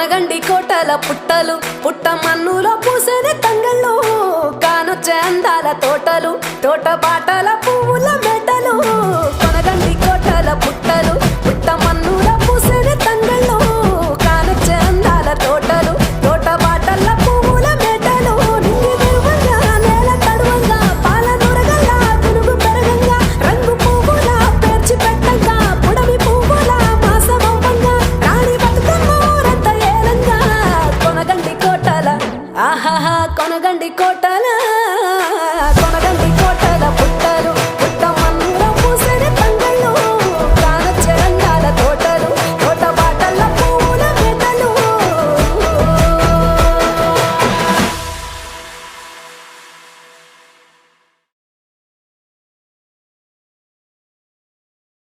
కొనగండి కోటల పుట్టలు పుట్ట మన్నులో పూసేది తంగళ్ళు కానొచ్చే అందాల తోటలు తోట పాటల